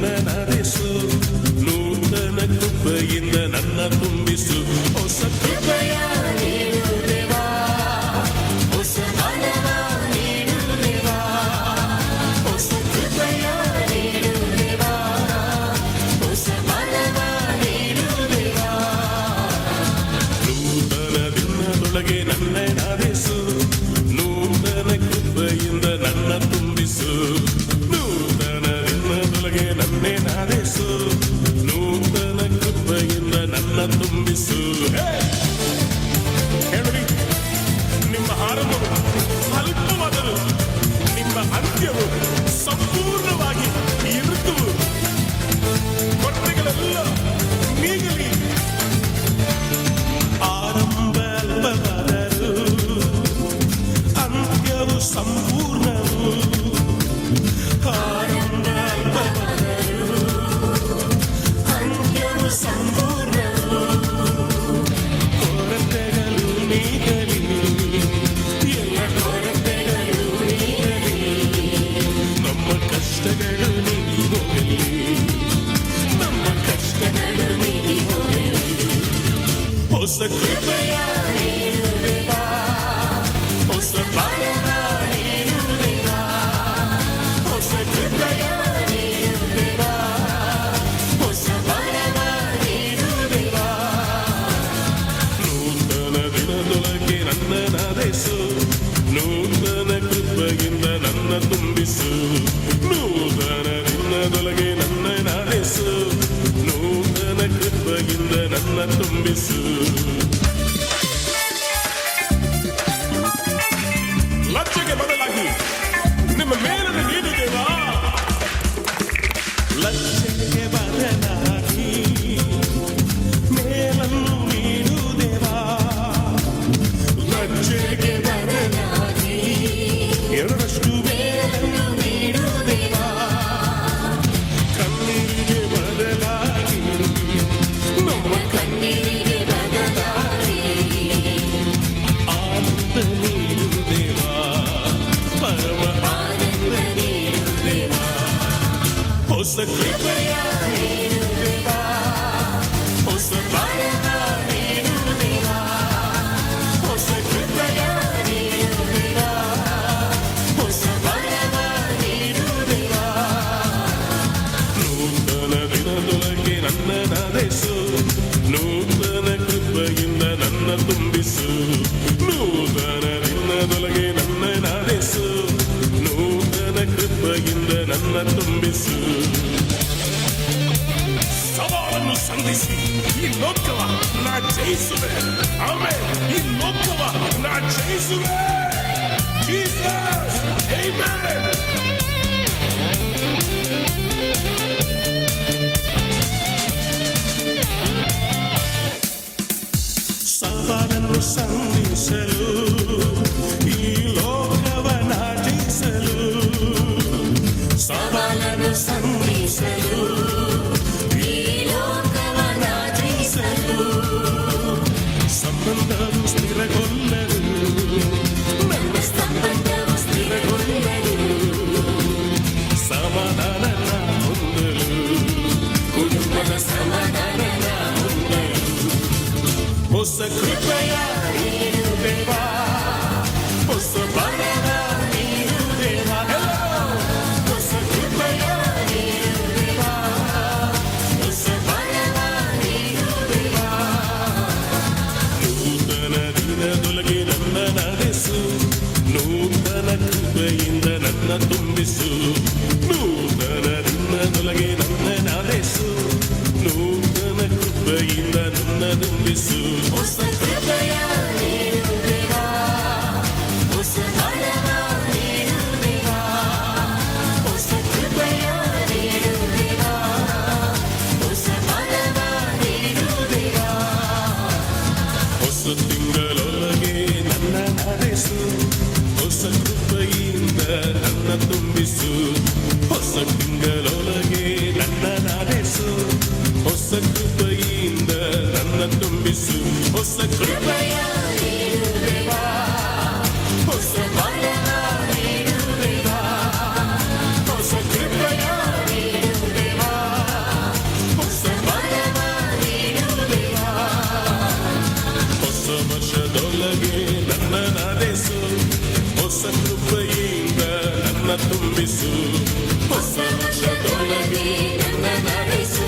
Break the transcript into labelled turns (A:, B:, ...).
A: ನನ್ನ ನಡೆಸು, ನೂತನ ಕೃಪೆಯಿಂದ ನನ್ನ ತುಂಬಿಸು. ಹೊಸ ಕೃಪೆಯ ನೀಡು ದೇವಾ, ಹೊಸ ಬಲವ ನೀಡು ದೇವಾ, ಹೊಸ ಕೃಪೆಯ ನೀಡು ದೇವಾ, ಹೊಸ ಬಲವ ನೀಡು ದೇವಾ. ನೂತನ ದಿನದೊಳಗೆ ನನ್ನ ನಡೆಸು, ನೂತನ ಕೃಪೆಯಿಂದ ನನ್ನ ತುಂಬಿಸು. ನೂತನ ದಿನದೊಳಗೆ ನನ್ನೇ ನಡೆಸು, ನೂತನ ಕೃಪೆಯಿಂದ ನನ್ನ ತುಂಬಿಸು. ಹೇಳಿ, ನಿಮ್ಮ ಆರಂಭವು ಅಲ್ಪವಾದರೂ ನಿಮ್ಮ ಅಂತ್ಯವು ಸಂಪೂರ್ಣವಾಗಿ ಇರುತ್ತವು. ಕೊರತೆಗಳೆಲ್ಲ ನೀಗಲಿ. ಆರಂಭ ಅಲ್ಪವಾದರೂ ಅಂತ್ಯವು ಸಂಪೂರ್ಣವು. ಆರಂಭ ಅಲ್ಪವಾದರೂ ಅಂತ್ಯವು ಸಂಪೂರ್ಣವು. ಕೊರತೆಗಳು ನೀಗಲಿ, ಎಲ್ಲ ಕೊರತೆಗಳು ನೀಗಲಿ. ನಮ್ಮ ಕಷ್ಟಗಳು ನೀಗಿ ಹೋಗಲಿ, ನಮ್ಮ ಕಷ್ಟಗಳು ನೀಗಿ ಹೋಗಲಿ. ಹೊಸ ಕೃಪೆಯ ನೀಡು ದೇವಾ, ಹೊಸ ಬಲವ ನೀಡು ದೇವಾ, ಹೊಸ ಕೃಪೆಯ ನೀಡು ದೇವಾ, ಹೊಸ ಬಲವ ನೀಡು ದೇವಾ. ನೂತನ ದಿನದೊಳಗೆ ನನ್ನ ನಡೆಸು, ನೂತನ ಕೃಪೆಯಿಂದ ನನ್ನ ತುಂಬಿಸು. ನೂತನ ದಿನದೊಳಗೆ ನನ್ನ ನಡೆಸು, ನೂತನ ಕೃಪೆಯಿಂದ ನನ್ನ ತುಂಬಿಸು. ಲಜ್ಜೆಗೆ ಬದಲಾಗಿ ನಿಮ್ಮ ಮೇಲನ್ನು ನೀಡು ದೇವಾ, ಲಜ್ಜೆಗೆ ಬದಲಾಗಿ ಮೇಲನ್ನು ನೀಡು ದೇವಾ, ಲಜ್ಜೆಗೆ ಬದಲಾಗಿ ಎರಡಷ್ಟು ಮೇಲನ್ನು ನೀಡು ದೇವಾ. ಕಣ್ಣೀರಿಗೆ ಬದಲಾಗಿ ನಮ್ಮ ಕಣ್ಣೀರಿಗೆ ಬದಲಾಗಿ ಆನಂದ ನೀಡು ದೇವಾ, ಪರಮ ಆನಂದ ನೀಡು ದೇವಾ. ಹೊಸ ಕೃಪೆಯ ನೀಡು ದೇವಾ, ಹೊಸ ಬಲವ ನೀಡು ದೇವಾ, ಹೊಸ ಕೃಪೆಯ ನೀಡು ದೇವಾ, ಹೊಸ ಬಲವ ನೀಡು ದೇವಾ. ನೂತನ ದಿನದೊಳಗೆ ನನ್ನ ನಡೆಸು, ನೂತನ ಕೃಪೆಯಿಂದ ನನ್ನ ತುಂಬಿಸು. ನೂತನ ದಿನದೊಳಗೆ ನನ್ನ ನಡೆಸು, ನೂತನ ಕೃಪೆಯಿಂದ ನನ್ನ ತುಂಬಿಸು. ಸವಾಲನ್ನು ಸಂಧಿಸಿ ಈ ಲೋಕವ ನಾ ಜಯಿಸುವೆ. ಆಮೆನ್. ಈ ಲೋಕವ ನಾ ಜಯಿಸುವೆ. Jesus, amen. ಸವಾಲನ್ನು ಸಂಧಿಸಲು ಈ ಲೋಕವನ ಜಯಿಸಲು, ಸವಾಲನ್ನು ಸಂಧಿಸಲು ಈ ಲೋಕವನ ಜಯಿಸಲು. ಸಂಬಂಧವು ಸ್ಥಿರಗೊಳ್ಳಲು, ನನ್ನ ಸಂಬಂಧವು ಸ್ಥಿರಗೊಳ್ಳಲು. ಸಮಾಧಾನ ಹೊಂದಲು, ಕುಟುಂಬದ ಸಮಾಧಾನ ಹೊಂದಲು. ಹೊಸ ಕೃಪೆಯ ನೀಡು ದೇವಾ, ಹೊಸ ಬಲವ ನೀಡು ದೇವಾ, ಹೊಸ ಕೃಪೆಯ ನೀಡು ದೇವಾ, ಹೊಸ ಬಲವ ನೀಡು ದೇವಾ. ನೂತನ ದಿನದೊಳಗೆ ನನ್ನ ನಡೆಸು, ನೂತನ ಕೃಪೆಯಿಂದ ನನ್ನ ತುಂಬಿಸು. ನೂತನ ದಿನದೊಳಗೆ ನನ್ನ ನಡೆಸು, ನೂತನ ಕೃಪೆಯಿಂದ ನನ್ನ ತುಂಬಿಸು. ಹೊಸ ಕೃಪೆಯ ನೀಡು ದೇವಾ, ಹೊಸ ಬಲವ ನೀಡು ದೇವಾ, ಹೊಸ ಕೃಪೆಯ ನೀಡು ದೇವಾ, ಹೊಸ ಬಲವ ನೀಡು ದೇವಾ. ಹೊಸ ತಿಂಗಳೊಳಗೆ ನನ್ನ ನಡೆಸು, ಹೊಸ ಕೃಪೆಯಿಂದ ನನ್ನ ತುಂಬಿಸು. ಹೊಸ ತಿಂಗಳೊಳಗೆ ನನ್ನ ನಡೆಸು, ಹೊಸ ಕೃಪೆಯಿಂದ ನನ್ನ ತುಂಬಿಸು. ಹೊಸ ಕೃಪೆಯ ನೀಡು ದೇವಾ, ಹೊಸ ಬಲವ ನೀಡು ದೇವಾ, ಹೊಸ ಕೃಪೆಯ ನೀಡು ದೇವಾ, ನನ್ನ ನಾದೇಸು ಹೊಸ ಕೃಪೆಯಿಂದ ನನ್ನ ತುಂಬಿಸು ಹೊಸ ವರ್ಷದೊಳಗೆ ನನ್ನ ನಾದೇಸು